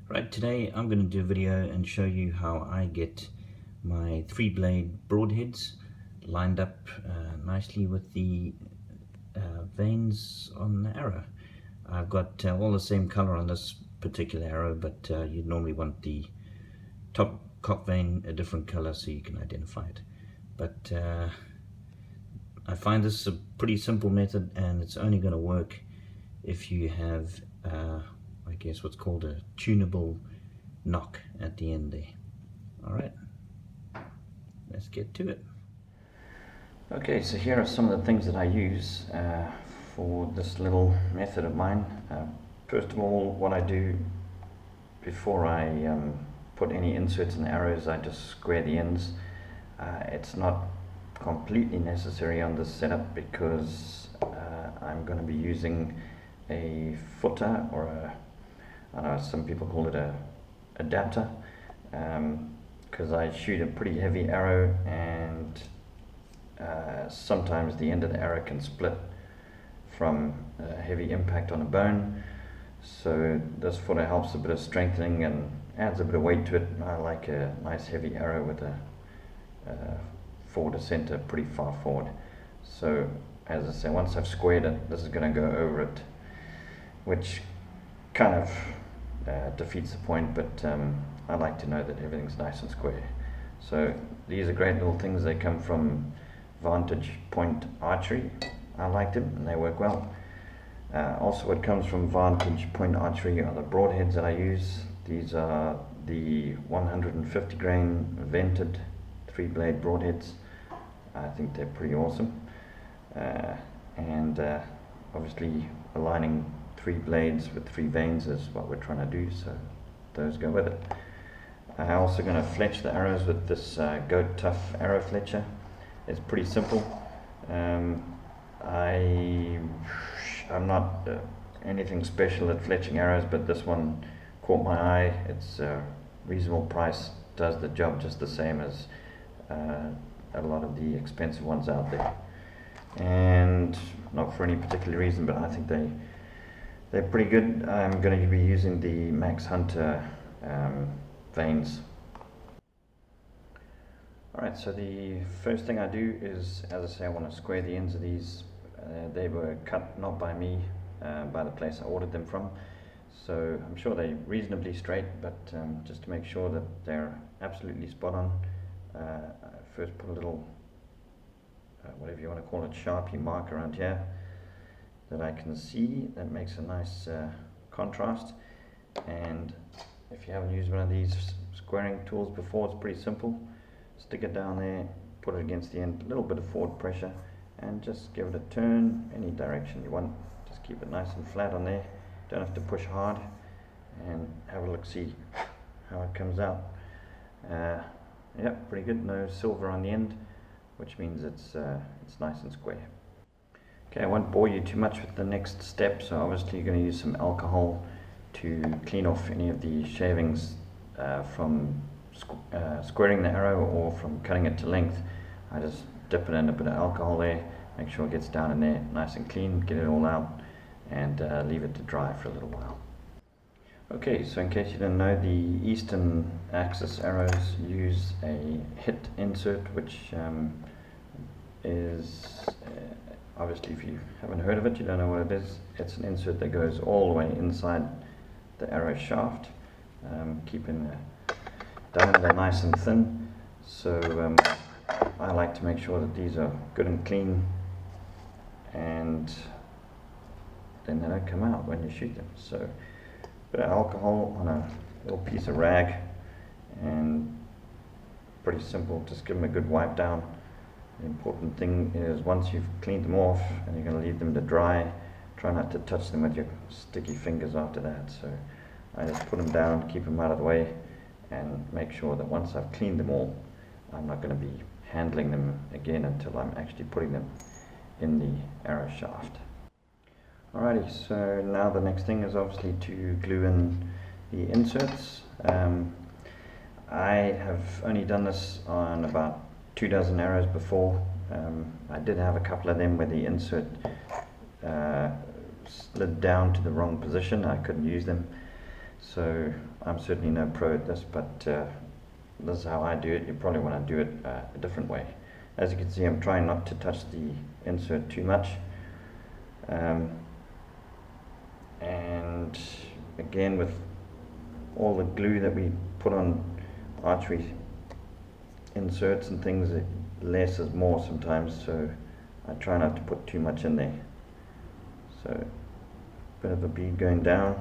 Right, today I'm going to do a video and show you how I get my 3-blade broadheads lined up nicely with the vanes on the arrow. I've got all the same color on this particular arrow, but you'd normally want the top cock vane a different color so you can identify it. But I find this a pretty simple method, and it's only going to work if you have I guess what's called a tunable knock at the end there. Alright, let's get to it. Okay, so here are some of the things that I use for this little method of mine. First of all, what I do before I put any inserts in the arrows, I just square the ends. It's not completely necessary on this setup because I'm going to be using a footer, or I know some people call it a adapter, because I shoot a pretty heavy arrow, and sometimes the end of the arrow can split from a heavy impact on a bone. So this footer helps a bit of strengthening and adds a bit of weight to it. I like a nice heavy arrow with a forward to center pretty far forward. So as I say, once I've squared it, this is going to go over it, which kind of defeats the point, but I like to know that everything's nice and square. So these are great little things. They come from Vantage Point Archery. I like them and they work well. Also what comes from Vantage Point Archery are the broadheads that I use. These are the 150 grain vented 3-blade broadheads. I think they're pretty awesome. And obviously aligning 3 blades with 3 vanes is what we're trying to do, so those go with it. I'm also going to fletch the arrows with this Goat Tough arrow fletcher. It's pretty simple. I'm not anything special at fletching arrows, but this one caught my eye. It's a reasonable price, does the job just the same as a lot of the expensive ones out there. And not for any particular reason, but I think they're pretty good. I'm going to be using the Max Hunter vanes. Alright, so the first thing I do is, as I say, I want to square the ends of these. They were cut not by me, by the place I ordered them from. So I'm sure they're reasonably straight, but just to make sure that they're absolutely spot on, I first put a little, whatever you want to call it, Sharpie mark around here that I can see. That makes a nice contrast. And if you haven't used one of these squaring tools before, it's pretty simple. Stick it down there, put it against the end, a little bit of forward pressure, and just give it a turn any direction you want. Just keep it nice and flat on there. Don't have to push hard, and have a look, see how it comes out. Yeah, pretty good. No silver on the end, which means it's nice and square. Okay, I won't bore you too much with the next step. So obviously you're going to use some alcohol to clean off any of the shavings from squaring the arrow or from cutting it to length. I just dip it in a bit of alcohol there, make sure it gets down in there nice and clean, get it all out, and leave it to dry for a little while. Okay, so in case you didn't know, the Eastern Axis arrows use a hit insert, which is obviously, if you haven't heard of it, you don't know what it is. It's an insert that goes all the way inside the arrow shaft, keeping the diameter nice and thin. So I like to make sure that these are good and clean, and then they don't come out when you shoot them. So a bit of alcohol on a little piece of rag, and pretty simple, just give them a good wipe down. The important thing is, once you've cleaned them off and you're going to leave them to dry, try not to touch them with your sticky fingers after that. So I just put them down, keep them out of the way, and make sure that once I've cleaned them all, I'm not going to be handling them again until I'm actually putting them in the arrow shaft. Alrighty, so now the next thing is obviously to glue in the inserts. I have only done this on about 2 dozen arrows before. I did have a couple of them where the insert slid down to the wrong position. I couldn't use them. So I'm certainly no pro at this, but this is how I do it. You probably want to do it a different way. As you can see, I'm trying not to touch the insert too much. And again, with all the glue that we put on archery inserts and things, less is more sometimes, so I try not to put too much in there. So a bit of a bead going down,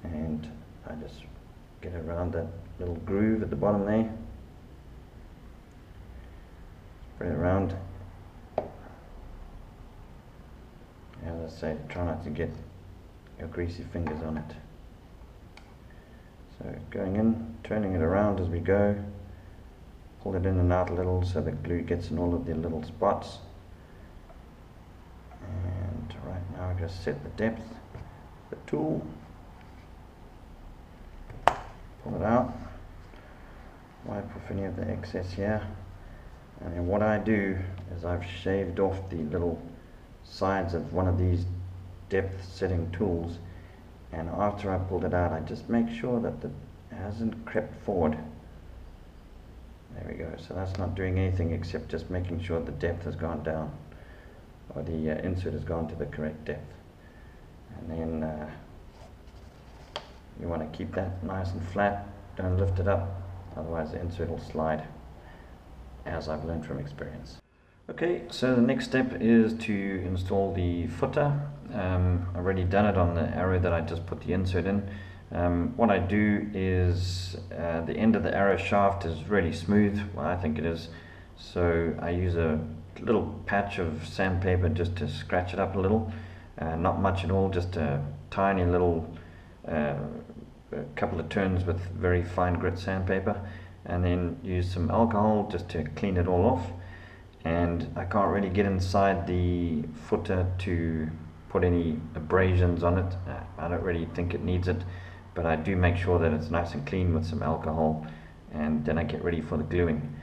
and I just get around that little groove at the bottom there, spread it around. As I say, try not to get your greasy fingers on it. So going in, turning it around as we go, pull it in and out a little so the glue gets in all of the little spots. And right now I'm going to set the depth of the tool, pull it out, wipe off any of the excess here, and then what I do is I've shaved off the little sides of one of these depth setting tools, and after I pulled it out I just make sure that it hasn't crept forward. There we go. So that's not doing anything except just making sure the depth has gone down, or the insert has gone to the correct depth. And then you want to keep that nice and flat, don't lift it up, otherwise the insert will slide, as I've learned from experience. Okay, so the next step is to install the footer. I've already done it on the arrow that I just put the insert in. What I do is the end of the arrow shaft is really smooth, well, I think it is, so I use a little patch of sandpaper just to scratch it up a little, not much at all, just a tiny little a couple of turns with very fine grit sandpaper, and then use some alcohol just to clean it all off. And I can't really get inside the footer to put any abrasions on it. I don't really think it needs it, but I do make sure that it's nice and clean with some alcohol, and then I get ready for the gluing.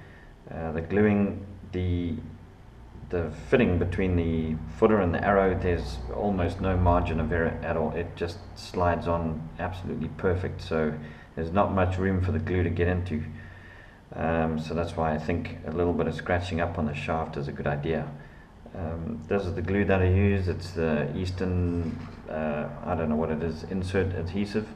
The fitting between the footer and the arrow, there's almost no margin of error at all. It just slides on absolutely perfect, so there's not much room for the glue to get into. So that's why I think a little bit of scratching up on the shaft is a good idea. This is the glue that I use. It's the Eastern, I don't know what it is, insert adhesive.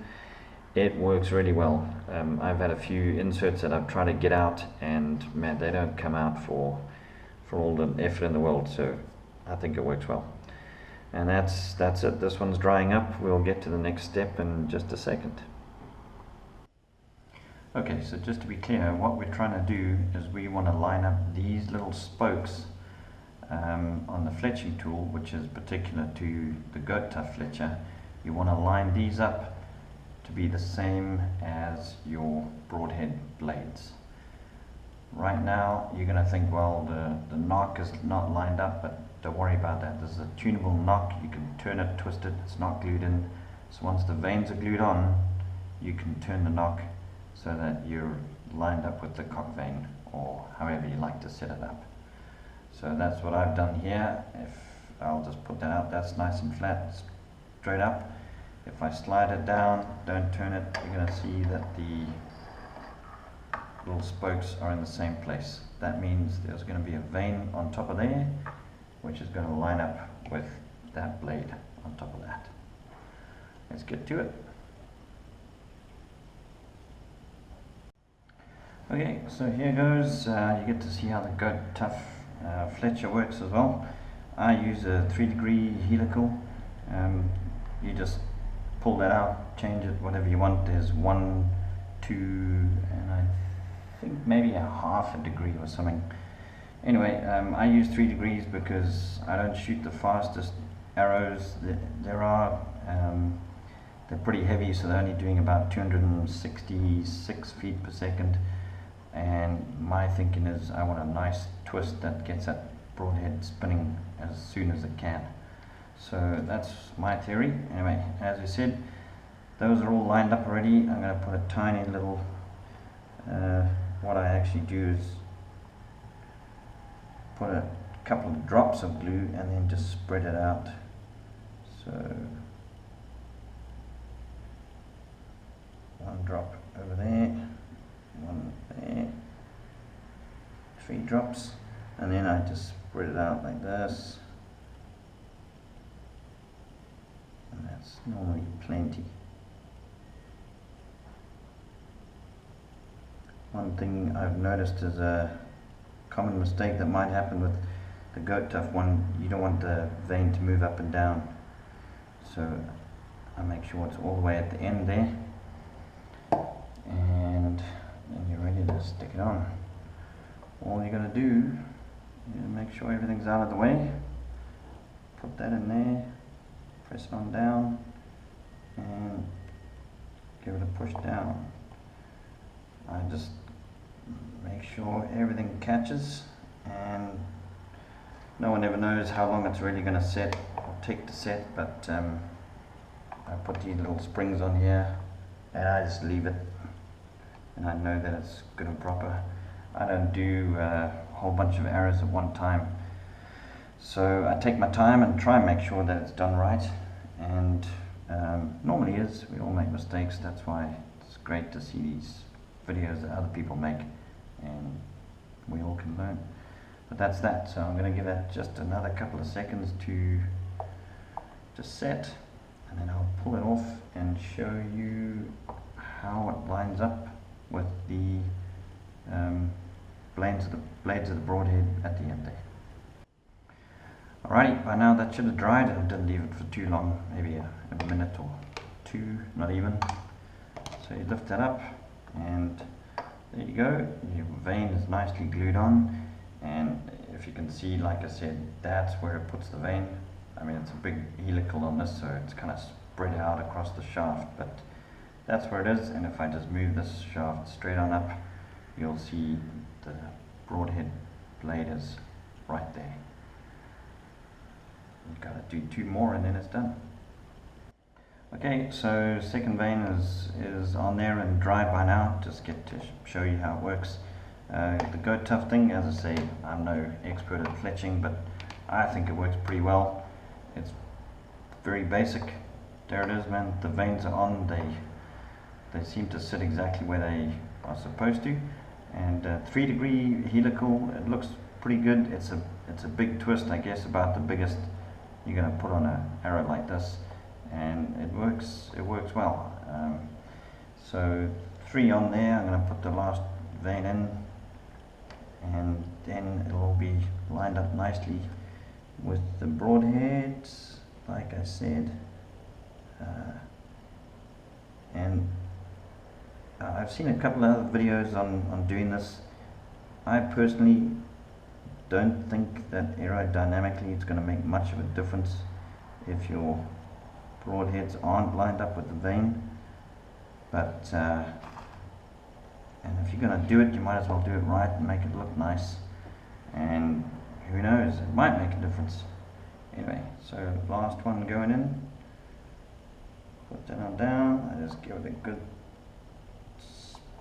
It works really well. I've had a few inserts that I've tried to get out, and man, they don't come out for all the effort in the world, so I think it works well. And that's it. This one's drying up. We'll get to the next step in just a second. Okay, so just to be clear, what we're trying to do is we want to line up these little spokes on the fletching tool, which is particular to the goat tuff fletcher. You want to line these up to be the same as your broadhead blades. Right now you're going to think, well, the knock is not lined up, but don't worry about that. This is a tunable knock. You can turn it, twist it, it's not glued in. So once the vanes are glued on, you can turn the knock so that you're lined up with the cock vane, or however you like to set it up. So that's what I've done here. If I'll just put that out, that's nice and flat, straight up. If I slide it down, don't turn it, you're going to see that the little spokes are in the same place. That means there's going to be a vane on top of there, which is going to line up with that blade on top of that. Let's get to it. Okay, so here goes. You get to see how the goat tuff fletcher works as well. I use a 3-degree helical. You just pull that out, change it, whatever you want. There's 1, 2, and I think maybe a half a degree or something. Anyway, I use 3 degrees because I don't shoot the fastest arrows. They're pretty heavy, so they're only doing about 266 feet per second. And my thinking is I want a nice twist that gets that broadhead spinning as soon as it can. So that's my theory. Anyway, as I said, those are all lined up already. I'm going to put a tiny little, what I actually do is put a couple of drops of glue and then just spread it out. So drop over there, one there, 3 drops, and then I just spread it out like this, and that's normally plenty. One thing I've noticed is a common mistake that might happen with the goat tuff one, you don't want the vein to move up and down, so I make sure it's all the way at the end there, and then you're ready to stick it on. All you got to do is make sure everything's out of the way, put that in there, press it on down, and give it a push down. I just make sure everything catches, and no one ever knows how long it's really going to set or take to set, but I put these little springs on here and I just leave it, and I know that it's good and proper. I don't do a whole bunch of arrows at one time, so I take my time and try and make sure that it's done right, and normally is. We all make mistakes, that's why it's great to see these videos that other people make, and we all can learn. But that's that, so I'm going to give that just another couple of seconds to just set, and then I'll pull it off and show you how it lines up with the blades of the broadhead at the end there. Alrighty, by now that should have dried. I didn't leave it for too long, maybe a minute or 2, not even. So you lift that up, and there you go, your vein is nicely glued on, and if you can see, like I said, that's where it puts the vein. I mean, it's a big helical on this, so it's kind of spread out across the shaft, but that's where it is. And if I just move this shaft straight on up, you'll see the broadhead blade is right there. You've got to do 2 more and then it's done. Okay, so second vein is on there and dried by now. Just get to show you how it works. The goat tuff thing, as I say, I'm no expert at fletching, but I think it works pretty well. It's very basic. There it is, man. The veins are on. They seem to sit exactly where they are supposed to. And 3-degree helical, it looks pretty good. It's a big twist, I guess, about the biggest you're going to put on an arrow like this, and it works well. So 3 on there. I'm going to put the last vein in, and then it will be lined up nicely with the broadheads, like I said. And I've seen a couple of other videos on doing this. I personally don't think that aerodynamically it's going to make much of a difference if your broadheads aren't lined up with the vein, but and if you're going to do it, you might as well do it right and make it look nice, and who knows, it might make a difference. Anyway, so last one going in, put that on down. I just give it a good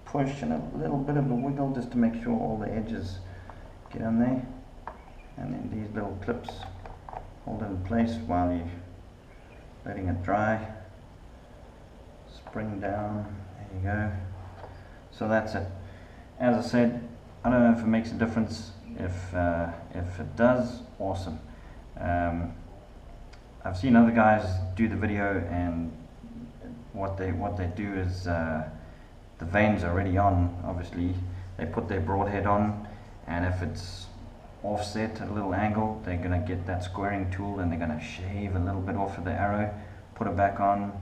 push and a little bit of a wiggle just to make sure all the edges get on there, and then these little clips hold it in place while you're letting it dry. Spring down, there you go. So that's it. As I said, I don't know if it makes a difference. If it does, awesome. I've seen other guys do the video, and what they do is the veins are already on. Obviously, they put their broadhead on, and if it's offset at a little angle, they're going to get that squaring tool and they're going to shave a little bit off of the arrow, put it back on,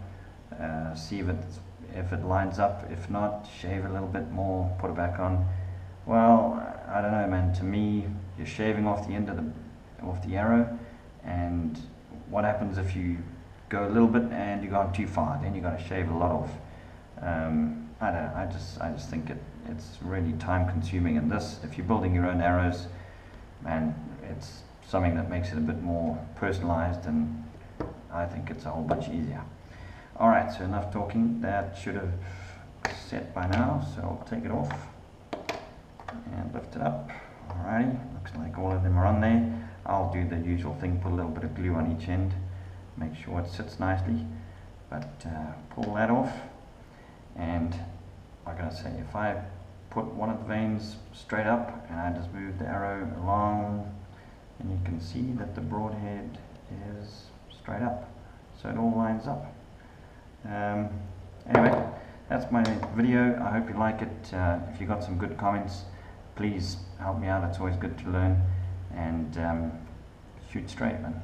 see if it lines up. If not, shave a little bit more, put it back on. Well, I don't know, man. To me, you're shaving off the end of the arrow, and what happens if you go a little bit and you've gone too far? Then you've got to shave a lot off. I don't know, I just think it's really time consuming, and this, if you're building your own arrows, man, it's something that makes it a bit more personalized, and I think it's a whole bunch easier. Alright, so enough talking. That should have set by now, so I'll take it off and lift it up. Alrighty, looks like all of them are on there. I'll do the usual thing, put a little bit of glue on each end, make sure it sits nicely, but pull that off, and say if I put one of the vanes straight up and I just move the arrow along, and you can see that the broadhead is straight up, so it all lines up. Anyway, that's my video. I hope you like it. If you got some good comments, please help me out. It's always good to learn, and shoot straight, man.